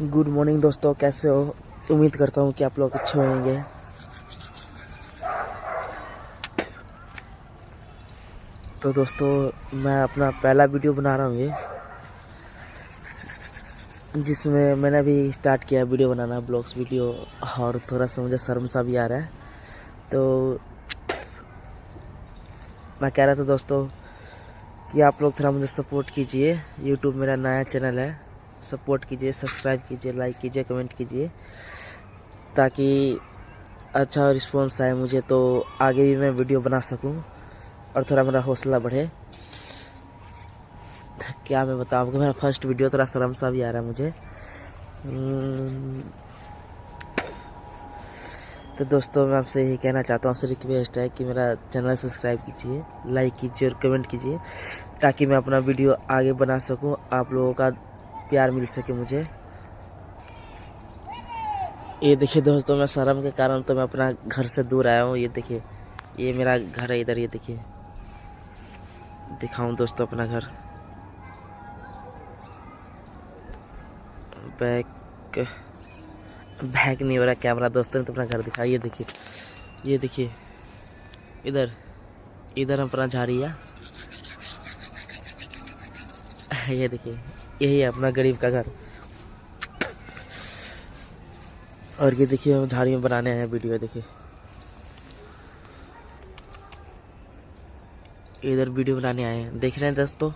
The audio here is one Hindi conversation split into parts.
गुड मॉर्निंग दोस्तों, कैसे हो? उम्मीद करता हूँ कि आप लोग अच्छे होंगे। तो दोस्तों, मैं अपना पहला वीडियो बना रहा हूँ ये, जिसमें मैंने अभी स्टार्ट किया वीडियो बनाना, ब्लॉग्स वीडियो। और थोड़ा सा मुझे शर्म सा भी आ रहा है। तो मैं कह रहा था दोस्तों कि आप लोग थोड़ा मुझे सपोर्ट कीजिए। यूट्यूब मेरा नया चैनल है, सपोर्ट कीजिए, सब्सक्राइब कीजिए, लाइक कीजिए, कमेंट कीजिए, ताकि अच्छा रिस्पॉन्स आए मुझे, तो आगे भी मैं वीडियो बना सकूं और थोड़ा मेरा हौसला बढ़े। क्या मैं बताऊं आपको, मेरा फर्स्ट वीडियो, थोड़ा शर्म सा भी आ रहा है मुझे। तो दोस्तों, मैं आपसे यही कहना चाहता हूँ, आपसे रिक्वेस्ट है कि मेरा चैनल सब्सक्राइब कीजिए, लाइक कीजिए और कमेंट कीजिए, ताकि मैं अपना वीडियो आगे बना सकूं, आप लोगों का प्यार मिल सके मुझे। ये देखिए दोस्तों, मैं शर्म के कारण तो मैं अपना घर से दूर आया हूँ। ये देखिए, ये मेरा घर है इधर। ये देखिए, दिखाऊं दोस्तों अपना घर। बैक बैक नहीं हो रहा कैमरा दोस्तों ने, तो अपना घर दिखा। ये देखिए, ये देखिए, इधर इधर हम अपना झाड़ी है। ये देखिए, यही है अपना गरीब का घर। और ये देखिए, हम झाड़ी में बनाने आए हैं वीडियो। देखिए, इधर वीडियो बनाने आए हैं, देख रहे हैं दोस्तों।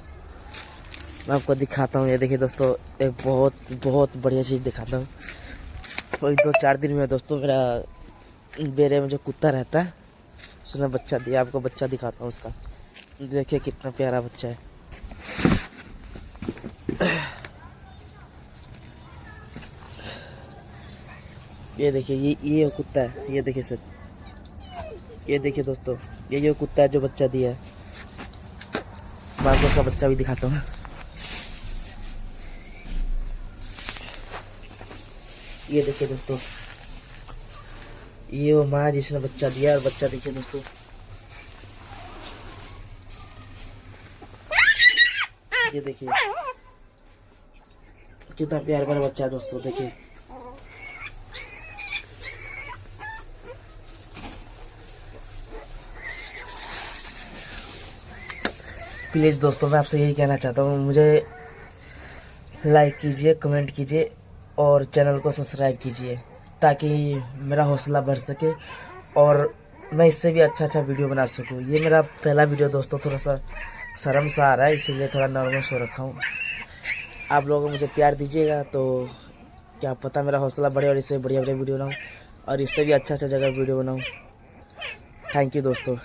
मैं आपको दिखाता हूँ। ये देखिए दोस्तों, एक बहुत बहुत बढ़िया चीज़ दिखाता हूँ। कोई 2-4 दिन में दोस्तों, मेरा बेरे में जो कुत्ता रहता है उसने बच्चा दिया। आपको बच्चा दिखाता हूँ उसका। देखिए कितना प्यारा बच्चा है। ये देखिए, ये कुत्ता है। ये देखिए सर, ये देखिए दोस्तों, ये कुत्ता है जो बच्चा दिया है। मैं आपको उसका बच्चा भी दिखाता हूँ। ये देखिए दोस्तों, ये वो माँ जिसने बच्चा दिया, और बच्चा देखिए दोस्तों, ये देखिए कितना प्यारा प्यारा बच्चा है दोस्तों। देखिए, प्लीज़ दोस्तों, मैं आपसे यही कहना चाहता हूँ, मुझे लाइक कीजिए, कमेंट कीजिए और चैनल को सब्सक्राइब कीजिए, ताकि मेरा हौसला बढ़ सके और मैं इससे भी अच्छा वीडियो बना सकूँ। ये मेरा पहला वीडियो दोस्तों, थोड़ा सा शर्म सा आ रहा है, इसीलिए थोड़ा नर्वस हो रखा हूँ। आप लोगों को मुझे प्यार दीजिएगा तो क्या पता मेरा हौसला बढ़े और इससे बढ़िया बढ़िया वीडियो बनाऊँ, और इससे भी अच्छा जगह वीडियो बनाऊँ। थैंक यू दोस्तों।